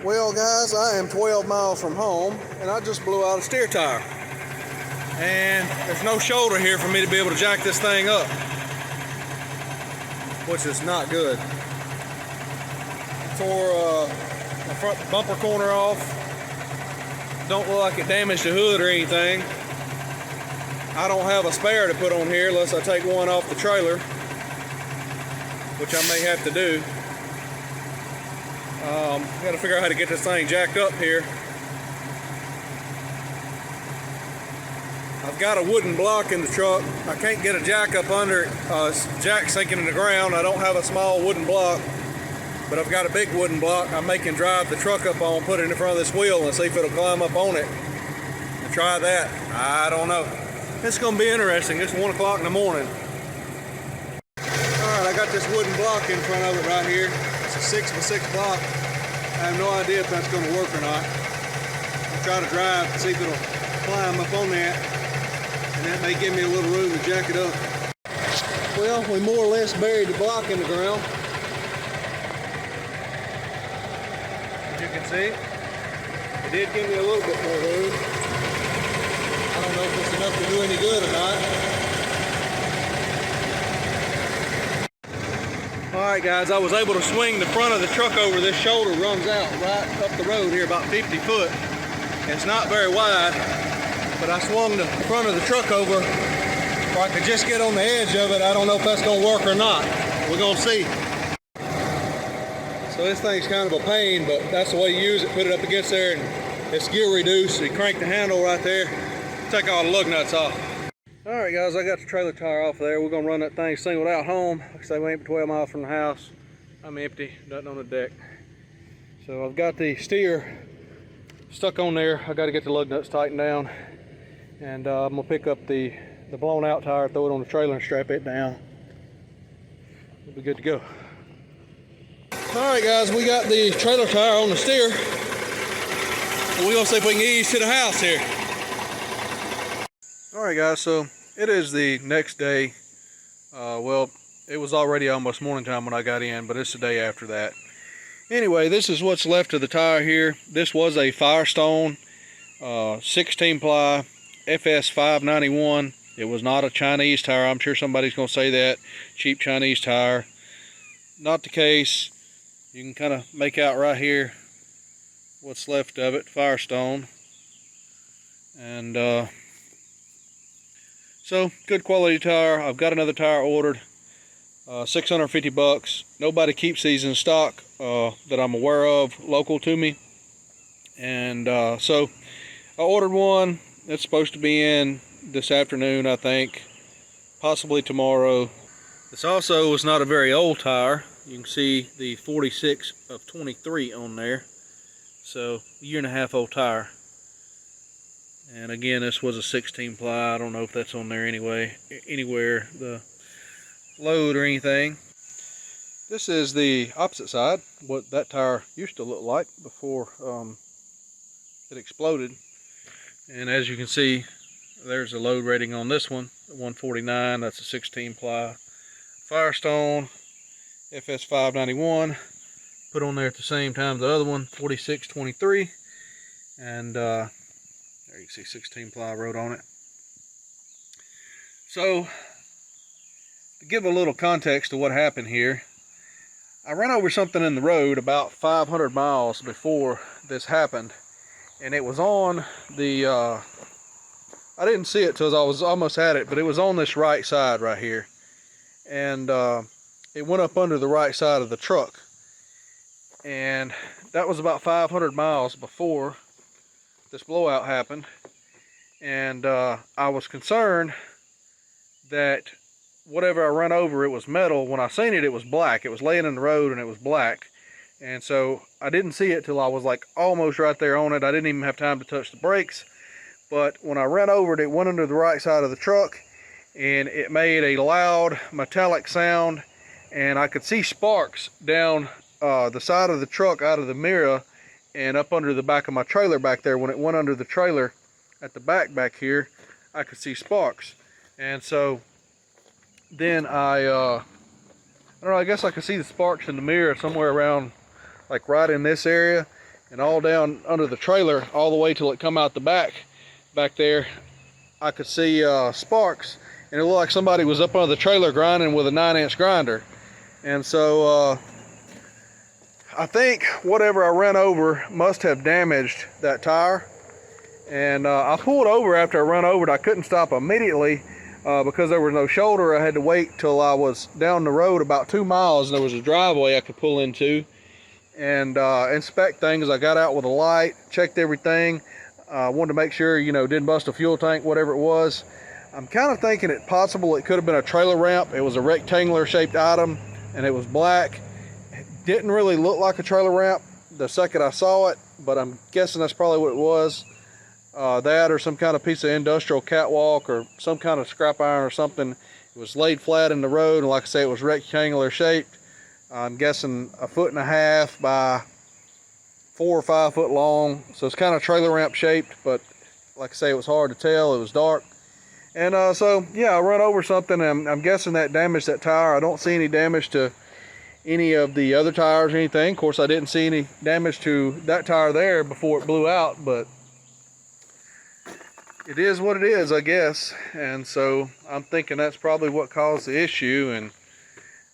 Well guys, I am 12 miles from home and I just blew out a steer tire. And there's no shoulder here for me to be able to jack this thing up, which is not good. Tore my front bumper corner off. Don't look like it damaged the hood or anything. I don't have a spare to put on here unless I take one off the trailer, which I may have to do. Got to figure out how to get this thing jacked up here. I've got a wooden block in the truck. I can't get a jack up under it. Jack sinking in the ground. I don't have a small wooden block, but I've got a big wooden block. I may can drive the truck up on, put it in front of this wheel and see if it'll climb up on it. And try that. I don't know. It's going to be interesting. It's 1 o'clock in the morning. Alright, I got this wooden block in front of it right here. It's a 6x6 block. I have no idea if that's going to work or not. I'll try to drive to see if it'll climb up on that. And that may give me a little room to jack it up. Well, we more or less buried the block in the ground. As you can see, it did give me a little bit more room. I don't know if it's enough to do any good or not. Alright guys, I was able to swing the front of the truck over. This shoulder runs out right up the road here, about 50 foot. It's not very wide, but I swung the front of the truck over where I could just get on the edge of it. I don't know if that's going to work or not. We're going to see. So this thing's kind of a pain, but that's the way you use it. Put it up against there and it's gear reduced. So you crank the handle right there, take all the lug nuts off. Alright guys, I got the trailer tire off there. We're going to run that thing singled out home. Like I say, we ain't but 12 miles from the house. I'm empty, nothing on the deck. So I've got the steer stuck on there. I got to get the lug nuts tightened down. And I'm going to pick up the blown out tire, throw it on the trailer and strap it down. We'll be good to go. Alright guys, we got the trailer tire on the steer. We're going to see if we can ease to the house here. Alright guys, so it is the next day. Well, it was already almost morning time when I got in, but it's the day after that. Anyway, this is what's left of the tire here. This was a Firestone 16 ply FS 591. It was not a Chinese tire. I'm sure somebody's going to say that. Cheap Chinese tire. Not the case. You can kind of make out right here what's left of it. Firestone. And so, good quality tire. I've got another tire ordered. 650 bucks. Nobody keeps these in stock that I'm aware of, local to me. And so, I ordered one. It's supposed to be in this afternoon, I think. Possibly tomorrow. This also is not a very old tire. You can see the 46 of 23 on there. So, a 1.5-year old tire. And again, this was a 16 ply. I don't know if that's on there anywhere, the load or anything. This is the opposite side, what that tire used to look like before it exploded. And as you can see, there's a load rating on this one, 149. That's a 16 ply Firestone FS 591. Put on there at the same time the other one, 4623. And there you can see 16 ply wrote on it. So, to give a little context to what happened here, I ran over something in the road about 500 miles before this happened, and it was on the, I didn't see it till I was almost at it, but it was on this right side right here, and it went up under the right side of the truck, and that was about 500 miles before this blowout happened. And I was concerned that whatever I run over, it was metal. When I seen it, it was black. It was laying in the road and it was black. And so I didn't see it till I was like almost right there on it. I didn't even have time to touch the brakes. But when I ran over it, it went under the right side of the truck and it made a loud metallic sound. And I could see sparks down the side of the truck out of the mirror and up under the back of my trailer back there. When it went under the trailer at the back here, I could see sparks. And so then I don't know, I guess I could see the sparks in the mirror somewhere around like right in this area. and all down under the trailer, all the way till it come out the back there, I could see sparks, and it looked like somebody was up under the trailer grinding with a 9-inch grinder. And so I think whatever I ran over must have damaged that tire. And I pulled over after I ran over it. I couldn't stop immediately because there was no shoulder. I had to wait till I was down the road about 2 miles, and there was a driveway I could pull into and inspect things. I got out with a light, checked everything. Wanted to make sure, you know, didn't bust a fuel tank, whatever it was. I'm kind of thinking it possible it could have been a trailer ramp. It was a rectangular shaped item, and it was black. It didn't really look like a trailer ramp the second I saw it, but I'm guessing that's probably what it was. That or some kind of piece of industrial catwalk or some kind of scrap iron or something. It was laid flat in the road, and like I say, it was rectangular shaped. I'm guessing 1.5 feet by 4 or 5 foot long. So it's kind of trailer ramp shaped, but like I say, it was hard to tell. It was dark. And so yeah, I run over something, and I'm guessing that damaged that tire. I don't see any damage to any of the other tires or anything. Of course, I didn't see any damage to that tire there before it blew out, but it is what it is, I guess. And so I'm thinking that's probably what caused the issue. And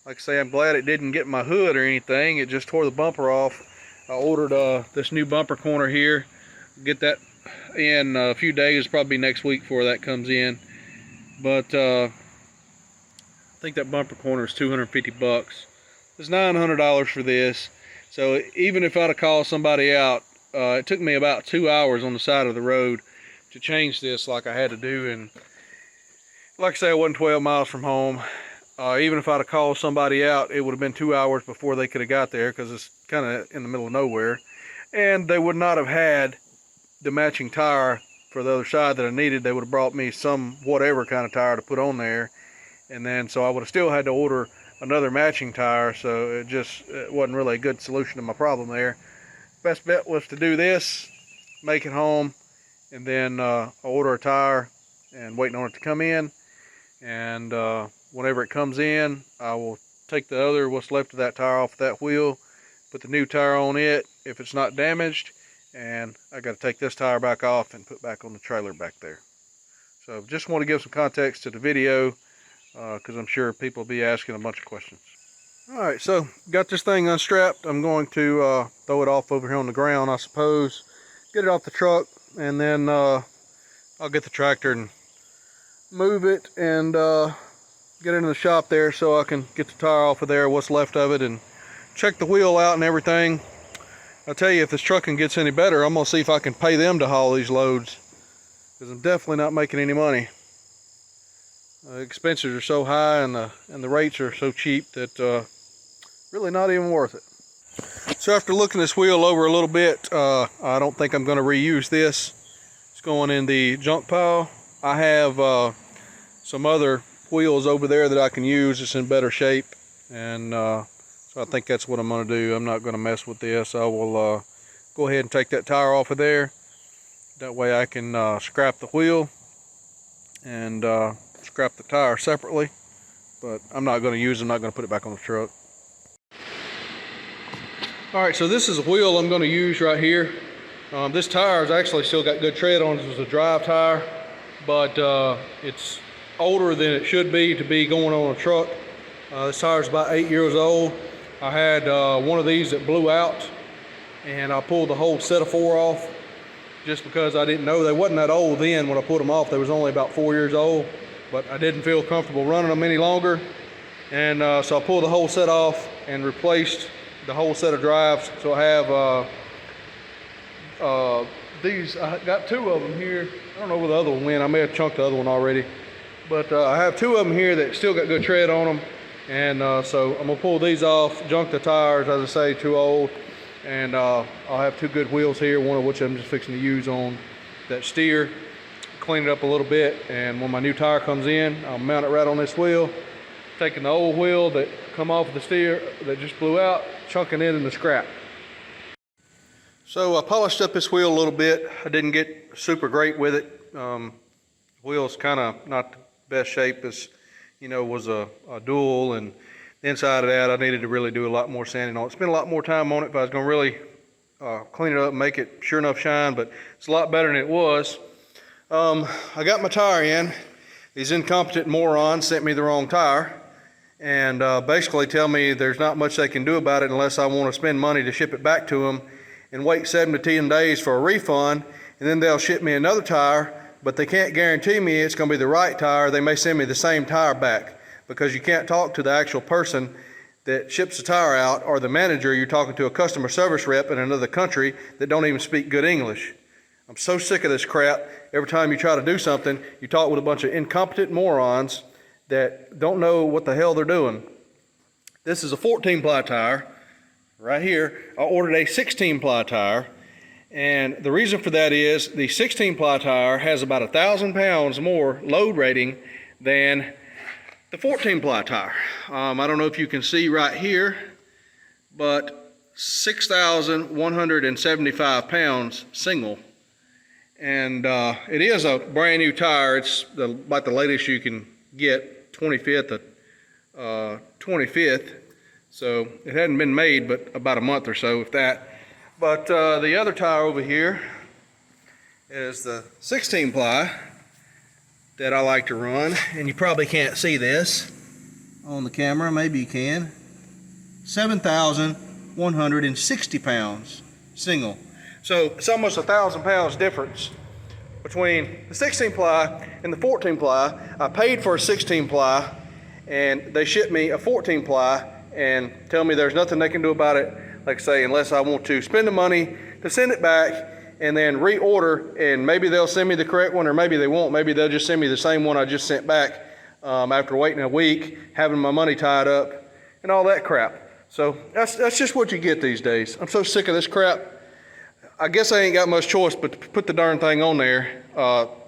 like I say, I'm glad it didn't get my hood or anything. It just tore the bumper off. I ordered this new bumper corner here. Get that in a few days, probably next week before that comes in. But I think that bumper corner is 250 bucks. It's $900 for this. So even if I'd have called somebody out, it took me about 2 hours on the side of the road to change this like I had to do. And like I say, I wasn't 12 miles from home. Even if I'd have called somebody out, it would have been 2 hours before they could have got there, because it's kind of in the middle of nowhere. And they would not have had the matching tire for the other side that I needed. They would have brought me some whatever kind of tire to put on there. And then so I would have still had to order another matching tire. So it wasn't really a good solution to my problem there. Best bet was to do this, make it home, and then order a tire and waiting on it to come in. And whenever it comes in, I will take the other, what's left of that tire off that wheel, put the new tire on it if it's not damaged, and I got to take this tire back off and put back on the trailer back there. So just want to give some context to the video, because I'm sure people will be asking a bunch of questions. Alright, so got this thing unstrapped. I'm going to throw it off over here on the ground, I suppose, get it off the truck, and then I'll get the tractor and move it and get into the shop there so I can get the tire off of there, what's left of it, and check the wheel out and everything. I'll tell you, if this trucking gets any better, I'm going to see if I can pay them to haul these loads, because I'm definitely not making any money. Expenses are so high, and the rates are so cheap that really not even worth it. So after looking this wheel over a little bit, I don't think I'm going to reuse this. It's going in the junk pile. I have some other wheels over there that I can use. It's in better shape, and so I think that's what I'm going to do. I'm not going to mess with this. I will go ahead and take that tire off of there. That way I can scrap the wheel and scrap the tire separately, but I'm not going to use it. I'm not going to put it back on the truck. Alright, so this is a wheel I'm going to use right here. This tire has actually still got good tread on it. This was a drive tire, but it's older than it should be to be going on a truck. This tire is about 8 years old. I had one of these that blew out, and I pulled the whole set of 4 off just because I didn't know. They wasn't that old then when I put them off. They was only about 4 years old, but I didn't feel comfortable running them any longer. And so I pulled the whole set off and replaced the whole set of drives. So I have these, I got 2 of them here. I don't know where the other one went. I may have chunked the other one already. But I have 2 of them here that still got good tread on them. And so I'm gonna pull these off, junk the tires, as I say, too old. And I'll have 2 good wheels here, one of which I'm just fixing to use on that steer. Clean it up a little bit, and when my new tire comes in, I'll mount it right on this wheel, taking the old wheel that come off of the steer that just blew out, chunking it in the scrap. So I polished up this wheel a little bit. I didn't get super great with it. The wheel's kind of not the best shape. This, you know, was a dual, and the inside of that I needed to really do a lot more sanding on it. Spend a lot more time on it if I was going to really clean it up, make it sure enough shine, but it's a lot better than it was. I got my tire in. These incompetent morons sent me the wrong tire and basically tell me there's not much they can do about it unless I want to spend money to ship it back to them and wait 7 to 10 days for a refund, and then they'll ship me another tire, but they can't guarantee me it's going to be the right tire. They may send me the same tire back because you can't talk to the actual person that ships the tire out or the manager. You're talking to a customer service rep in another country that don't even speak good English. I'm so sick of this crap. Every time you try to do something, you talk with a bunch of incompetent morons that don't know what the hell they're doing. This is a 14-ply tire right here. I ordered a 16-ply tire, and the reason for that is the 16-ply tire has about 1,000 pounds more load rating than the 14-ply tire. I don't know if you can see right here, but 6,175 pounds single. And it is a brand new tire. It's about the latest you can get, 25th of 25th. So it hadn't been made but about a month or so, if that. But the other tire over here is the 16-ply that I like to run. And you probably can't see this on the camera. Maybe you can. 7,160 pounds single. So it's almost 1,000 pounds difference between the 16-ply and the 14-ply. I paid for a 16-ply and they shipped me a 14-ply and tell me there's nothing they can do about it, like I say, unless I want to spend the money to send it back and then reorder, and maybe they'll send me the correct one or maybe they won't. Maybe they'll just send me the same one I just sent back after waiting a week, having my money tied up and all that crap. So that's just what you get these days. I'm so sick of this crap. I guess I ain't got much choice but to put the darn thing on there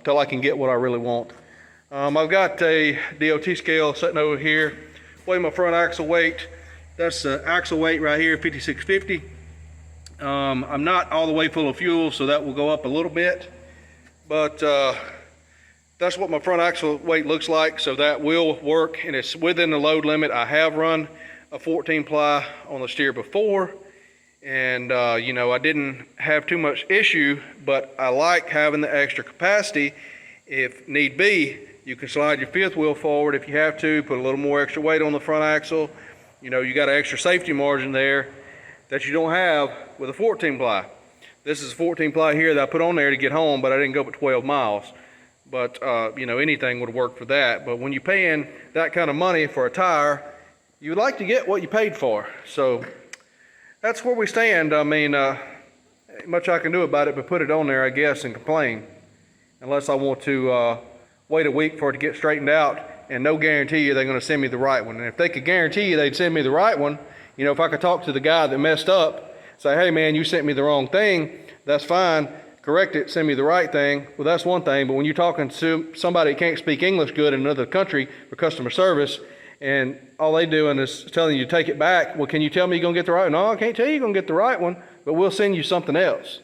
till I can get what I really want. I've got a DOT scale sitting over here, weigh my front axle weight. That's the axle weight right here, 5650. I'm not all the way full of fuel, so that will go up a little bit, but that's what my front axle weight looks like, so that will work, and it's within the load limit. I have run a 14-ply on the steer before, and you know, I didn't have too much issue, but I like having the extra capacity. If need be, you can slide your fifth wheel forward if you have to, put a little more extra weight on the front axle. You know, you got an extra safety margin there that you don't have with a 14-ply. This is a 14-ply here that I put on there to get home, but I didn't go but 12 miles. But you know, anything would work for that. But when you're paying that kind of money for a tire, you would like to get what you paid for. So that's where we stand. I mean, ain't much I can do about it but put it on there, I guess, and complain. Unless I want to wait a week for it to get straightened out, and no guarantee they're going to send me the right one. And if they could guarantee you they'd send me the right one, you know, if I could talk to the guy that messed up, say, hey man, you sent me the wrong thing, that's fine, correct it, send me the right thing. Well, that's one thing, but when you're talking to somebody that can't speak English good in another country for customer service, and all they doing is telling you to take it back, well, can you tell me you're going to get the right one? No, I can't tell you you're going to get the right one, but we'll send you something else.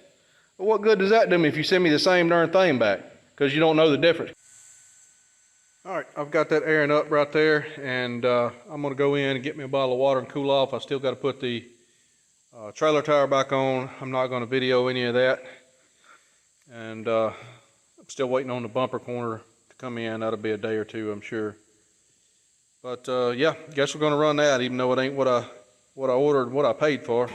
Well, what good does that do me if you send me the same darn thing back? Because you don't know the difference. All right, I've got that airing up right there, and I'm going to go in and get me a bottle of water and cool off. I still got to put the trailer tire back on. I'm not going to video any of that. And I'm still waiting on the bumper corner to come in. That'll be a day or two, I'm sure. But yeah, guess we're going to run that, even though it ain't what I ordered, what I paid for.